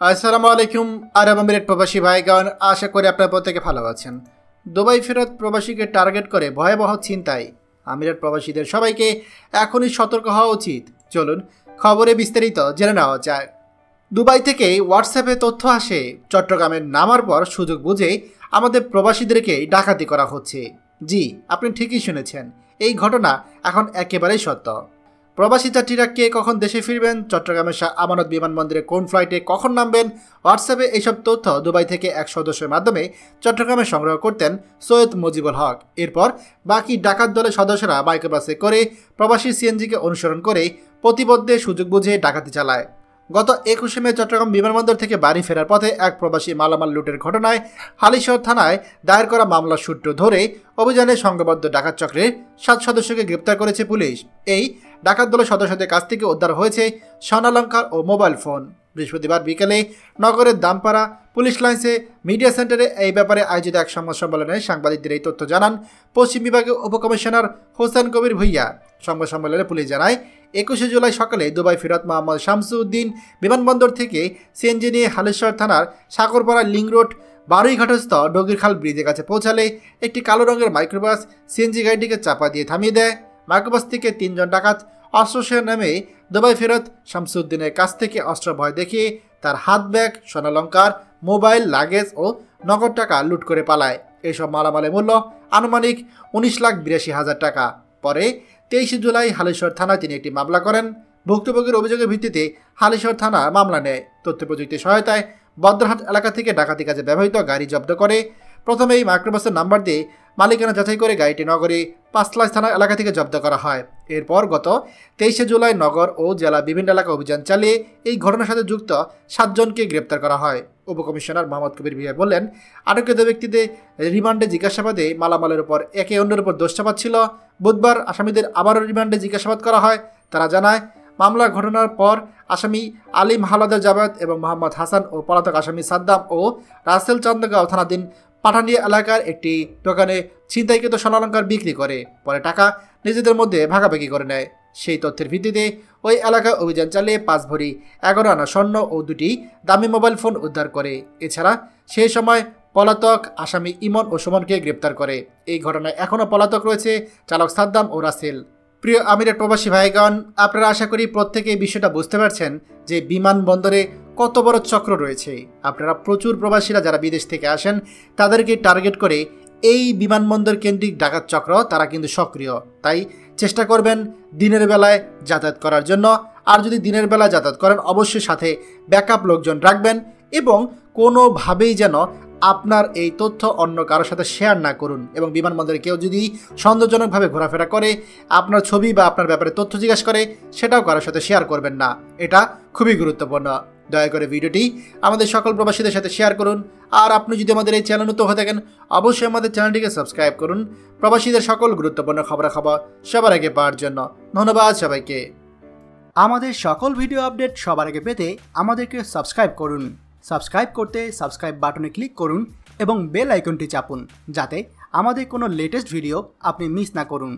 আসসালামু আলাইকুম আরব আমিরাত প্রবাসী ভাইগণ, আশা করি আপনারা প্রত্যেকে ভালো আছেন। দুবাই ফেরত প্রবাসীকে টার্গেট করে ভয়াবহ ছিনতাই। আমিরাত প্রবাসীদের সবাইকে এখনই সতর্ক হওয়া উচিত। চলুন খবরে বিস্তারিত জেনে নেওয়া যায়। দুবাই থেকে হোয়াটসঅ্যাপে তথ্য আসে, চট্টগ্রামে নামার পর সুযোগ বুঝে আমাদের প্রবাসীদেরকে ডাকাতি করা হচ্ছে। জি, আপনি ঠিকই শুনেছেন, এই ঘটনা এখন একেবারেই সত্য। প্রবাসী যাত্রীরা কে কখন দেশে ফিরবেন, চট্টগ্রামের শাহ আমানত বিমানবন্দরে কোন ফ্লাইটে কখন নামবেন, হোয়াটসঅ্যাপে এইসব তথ্য দুবাই থেকে এক সদস্যের মাধ্যমে চট্টগ্রামে সংগ্রহ করতেন সৈয়দ মুজিবুল হক। এরপর বাকি ডাকাত দলের সদস্যরা মাইক্রোবাসে করে প্রবাসী সিএনজিকে অনুসরণ করে প্রতিবদ্ধে সুযোগ বুঝে ডাকাতি চালায়। গত 21শে মে চট্টগ্রাম বিমানবন্দর থেকে বাড়ি ফেরার পথে এক প্রবাসী মালামাল লুটের ঘটনায় হালিশহর থানায় দায়ের করা মামলার সূত্র ধরে অভিযানে সংঘবদ্ধ ডাকাত চক্রের 7 সদস্যকে গ্রেপ্তার করেছে পুলিশ। এই ডাকাত দলের সদস্যদের কাছ থেকে উদ্ধার হয়েছে স্বর্ণালঙ্কার ও মোবাইল ফোন। বৃহস্পতিবার বিকেলে নগরের দামপাড়া পুলিশ লাইন্সে মিডিয়া সেন্টারে এই ব্যাপারে আয়োজিত এক সংবাদ সম্মেলনে সাংবাদিকদের এই তথ্য জানান পশ্চিম বিভাগীয় উপকমিশনার হোসেন কবির ভুইয়া। সংবাদ সম্মেলনে পুলিশ জানায়, 21শে জুলাই সকালে দুবাই ফেরত মোহাম্মদ শামসুদ্দিন বিমানবন্দর থেকে সিএনজি নিয়ে হালিশহর থানার সাগরপাড়া লিং রোড বারুইঘাটস্থ ডগিরখাল ব্রিজের কাছে পৌঁছালে একটি কালো রঙের মাইক্রোবাস সিএনজি গাড়িটিকে চাপা দিয়ে থামিয়ে দেয়। মাইক্রোবাস থেকে 3 জন ডাকাত অস্ত্র নামে দুবাই ফেরত শামসুদ্দিনের কাছ থেকে অস্ত্র ভয় দেখিয়ে তার হাত ব্যাগ, স্বর্ণালঙ্কার, মোবাইল, লাগেজ ও নগদ টাকা লুট করে পালায়। এসব মালামালের মূল্য আনুমানিক 19,82,000 টাকা। পরে 23শে জুলাই হালিশহর থানায় তিনি একটি মামলা করেন। ভুক্তভোগীর অভিযোগের ভিত্তিতে হালিশহর থানা মামলা নেয়। তথ্য প্রযুক্তির সহায়তায় বদ্রহাট এলাকা থেকে ডাকাতি কাজে ব্যবহৃত গাড়ি জব্দ করে। প্রথমে এই মাইক্রোবাসের নাম্বার দিয়ে মালিকানা যাচাই করে গাড়িটি নগরে পাঁচলাইশ থানা এলাকা থেকে জব্দ করা হয়। এরপর গত 23শে জুলাই নগর ও জেলা বিভিন্ন এলাকা অভিযান চালিয়ে এই ঘটনার সাথে যুক্ত 7 জনকে গ্রেপ্তার করা হয়। উপকমিশনার মোহাম্মদ কবির ভুইয়া বললেন, আটককৃত ব্যক্তিদের রিমান্ডে জিজ্ঞাসাবাদে মালামালের উপর একে অন্যের উপর দোষ চাপাত ছিল। বুধবার আসামিদের আবারও রিমান্ডে জিজ্ঞাসাবাদ করা হয়। তারা জানায়, মামলার ঘটনার পর আসামি আলিম হালাদার জাবেদ এবং মোহাম্মদ হাসান ও পলাতক আসামি সাদ্দাম ও রাসেল চন্দ্রগাঁও থানাধীন পাঠানিয়া এলাকার একটি দোকানে ছিনতাইকৃত স্বর্ণালঙ্কার বিক্রি করে পরে টাকা নিজেদের মধ্যে ভাগাভাগি করে নেয়। সেই তথ্যের ভিত্তিতে ওই এলাকায় অভিযান চালিয়ে 5 ভরি 11 আনা স্বর্ণ ও 2টি দামি মোবাইল ফোন উদ্ধার করে। এছাড়া সেই সময় পলাতক আসামি ইমন ও সুমনকে গ্রেপ্তার করে। এই ঘটনায় এখনও পলাতক রয়েছে চালক সাদ্দাম ও রাসেল। প্রিয় আমিরাত প্রবাসী ভাইগণ, আপনারা আশা করি প্রত্যেকে এই বিষয়টা বুঝতে পারছেন যে বিমানবন্দরে কত বড় চক্র রয়েছে। আপনারা প্রচুর প্রবাসীরা যারা বিদেশ থেকে আসেন তাদেরকে টার্গেট করে এই বিমানবন্দর কেন্দ্রিক ডাকাত চক্র তারা কিন্তু সক্রিয়। তাই চেষ্টা করবেন দিনের বেলায় যাতায়াত করার জন্য। আর যদি দিনের বেলায় যাতায়াত করেন অবশ্যই সাথে ব্যাকআপ লোকজন রাখবেন এবং কোনোভাবেই যেন আপনার এই তথ্য অন্য কারোর সাথে শেয়ার না করুন। এবং বিমানবন্দরে কেউ যদি সন্দেহজনকভাবে ঘোরাফেরা করে, আপনার ছবি বা আপনার ব্যাপারে তথ্য জিজ্ঞাসা করে, সেটাও কারোর সাথে শেয়ার করবেন না। এটা খুবই গুরুত্বপূর্ণ। দয়া করে ভিডিওটি আমাদের সকল প্রবাসীদের সাথে শেয়ার করুন। আর আপনি যদি আমাদের এই চ্যানেল নতুন হয়ে থাকেন অবশ্যই আমাদের চ্যানেলটিকে সাবস্ক্রাইব করুন প্রবাসীদের সকল গুরুত্বপূর্ণ খবরাখবর সবার আগে পাওয়ার জন্য। ধন্যবাদ সবাইকে। আমাদের সকল ভিডিও আপডেট সবার আগে পেতে আমাদেরকে সাবস্ক্রাইব করুন। সাবস্ক্রাইব করতে সাবস্ক্রাইব বাটনে ক্লিক করুন এবং বেল আইকনটি চাপুন যাতে আমাদের কোনো লেটেস্ট ভিডিও আপনি মিস না করুন।